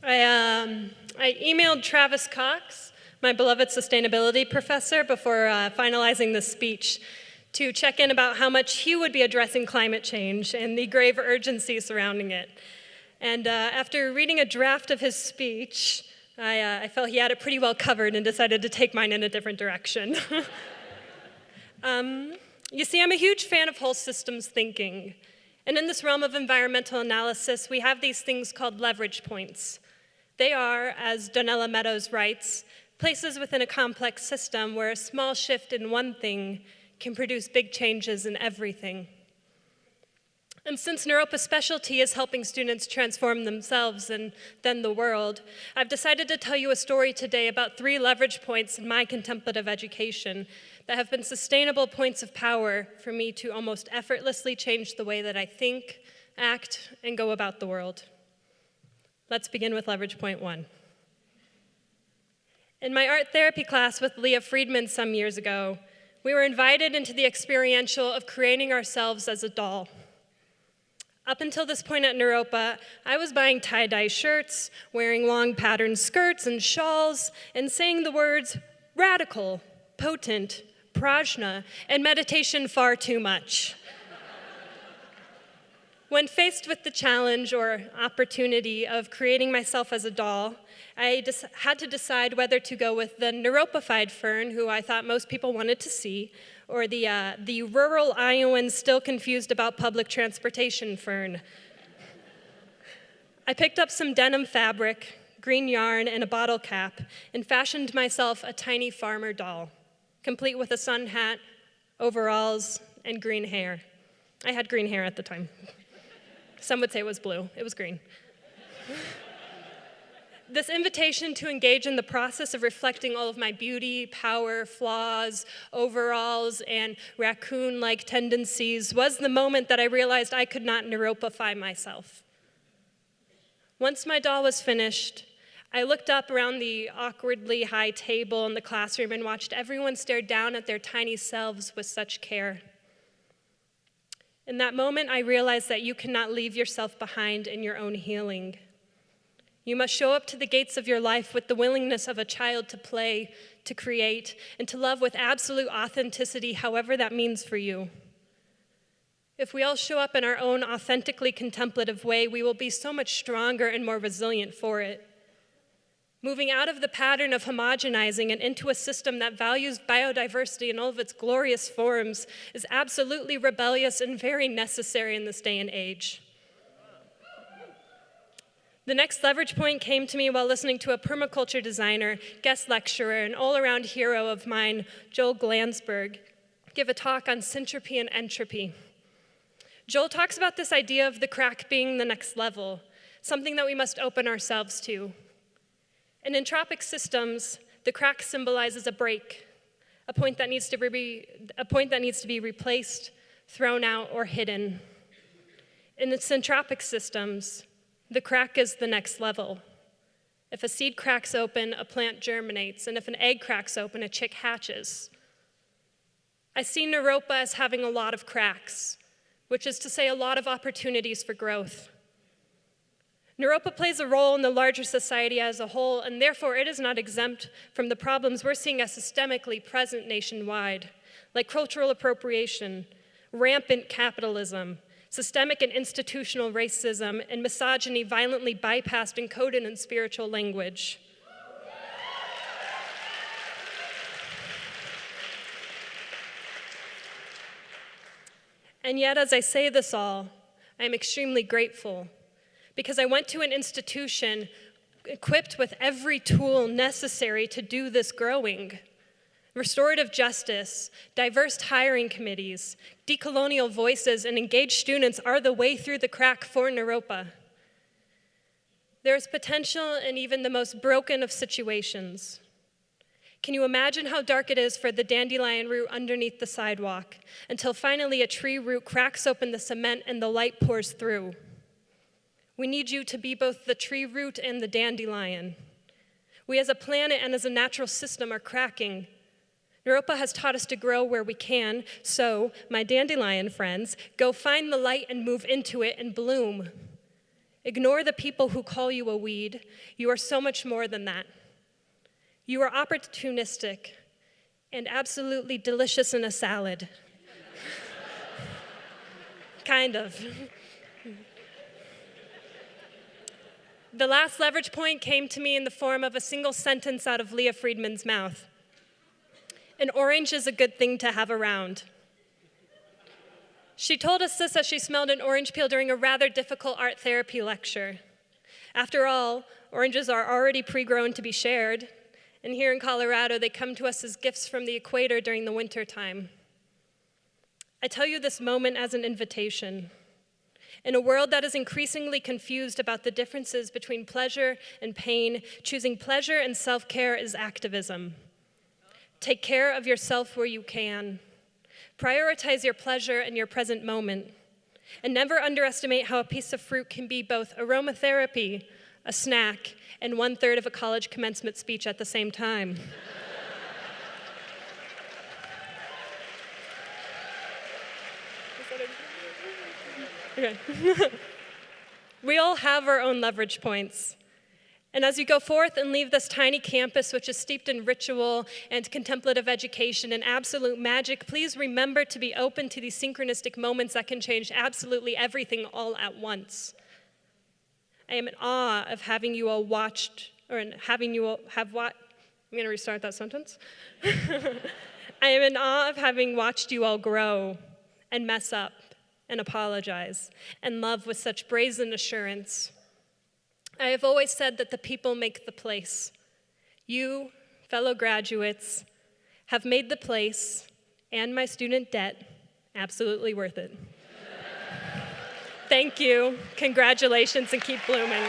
I emailed Travis Cox, my beloved sustainability professor, before finalizing this speech to check in about how much he would be addressing climate change and the grave urgency surrounding it. And after reading a draft of his speech, I felt he had it pretty well covered and decided to take mine in a different direction. You see, I'm a huge fan of whole systems thinking. And in this realm of environmental analysis, we have these things called leverage points. They are, as Donella Meadows writes, places within a complex system where a small shift in one thing can produce big changes in everything. And since Naropa's specialty is helping students transform themselves and then the world, I've decided to tell you a story today about 3 leverage points in my contemplative education that have been sustainable points of power for me to almost effortlessly change the way that I think, act, and go about the world. Let's begin with leverage point 1. In my art therapy class with Leah Friedman some years ago, we were invited into the experiential of creating ourselves as a doll. Up until this point at Naropa, I was buying tie-dye shirts, wearing long patterned skirts and shawls, and saying the words radical, potent, prajna, and meditation far too much. When faced with the challenge or opportunity of creating myself as a doll, I had to decide whether to go with the Naropa-fied Fern, who I thought most people wanted to see, or the rural Iowan still confused about public transportation Fern. I picked up some denim fabric, green yarn, and a bottle cap, and fashioned myself a tiny farmer doll, complete with a sun hat, overalls, and green hair. I had green hair at the time. Some would say it was blue. It was green. This invitation to engage in the process of reflecting all of my beauty, power, flaws, overalls, and raccoon-like tendencies was the moment that I realized I could not Naropa-fy myself. Once my doll was finished, I looked up around the awkwardly high table in the classroom and watched everyone stare down at their tiny selves with such care. In that moment, I realized that you cannot leave yourself behind in your own healing. You must show up to the gates of your life with the willingness of a child to play, to create, and to love with absolute authenticity, however that means for you. If we all show up in our own authentically contemplative way, we will be so much stronger and more resilient for it. Moving out of the pattern of homogenizing and into a system that values biodiversity in all of its glorious forms is absolutely rebellious and very necessary in this day and age. The next leverage point came to me while listening to a permaculture designer, guest lecturer, and all-around hero of mine, Joel Glansberg, give a talk on syntropy and entropy. Joel talks about this idea of the crack being the next level, something that we must open ourselves to. In entropic systems, the crack symbolizes a break, a point that needs to be replaced, thrown out, or hidden. In the syntropic systems, the crack is the next level. If a seed cracks open, a plant germinates, and if an egg cracks open, a chick hatches. I see Naropa as having a lot of cracks, which is to say a lot of opportunities for growth. Naropa plays a role in the larger society as a whole, and therefore it is not exempt from the problems we're seeing as systemically present nationwide, like cultural appropriation, rampant capitalism, systemic and institutional racism, and misogyny violently bypassed and coded in spiritual language. And yet, as I say this all, I am extremely grateful, because I went to an institution equipped with every tool necessary to do this growing. Restorative justice, diverse hiring committees, decolonial voices, and engaged students are the way through the crack for Naropa. There is potential in even the most broken of situations. Can you imagine how dark it is for the dandelion root underneath the sidewalk until finally a tree root cracks open the cement and the light pours through? We need you to be both the tree root and the dandelion. We as a planet and as a natural system are cracking. Naropa has taught us to grow where we can, so, my dandelion friends, go find the light and move into it and bloom. Ignore the people who call you a weed. You are so much more than that. You are opportunistic and absolutely delicious in a salad. Kind of. The last leverage point came to me in the form of a single sentence out of Leah Friedman's mouth. An orange is a good thing to have around. She told us this as she smelled an orange peel during a rather difficult art therapy lecture. After all, oranges are already pre-grown to be shared, and here in Colorado, they come to us as gifts from the equator during the winter time. I tell you this moment as an invitation. In a world that is increasingly confused about the differences between pleasure and pain, choosing pleasure and self-care is activism. Take care of yourself where you can. Prioritize your pleasure in your present moment. And never underestimate how a piece of fruit can be both aromatherapy, a snack, and 1/3 of a college commencement speech at the same time. Okay. We all have our own leverage points. And as you go forth and leave this tiny campus, which is steeped in ritual and contemplative education and absolute magic, please remember to be open to these synchronistic moments that can change absolutely everything all at once. I am in awe of having you all watched, or having you all have watched. I'm going to restart that sentence. I am in awe of having watched you all grow and mess up and apologize and love with such brazen assurance. I have always said that the people make the place. You, fellow graduates, have made the place and my student debt absolutely worth it. Thank you, congratulations, and keep blooming.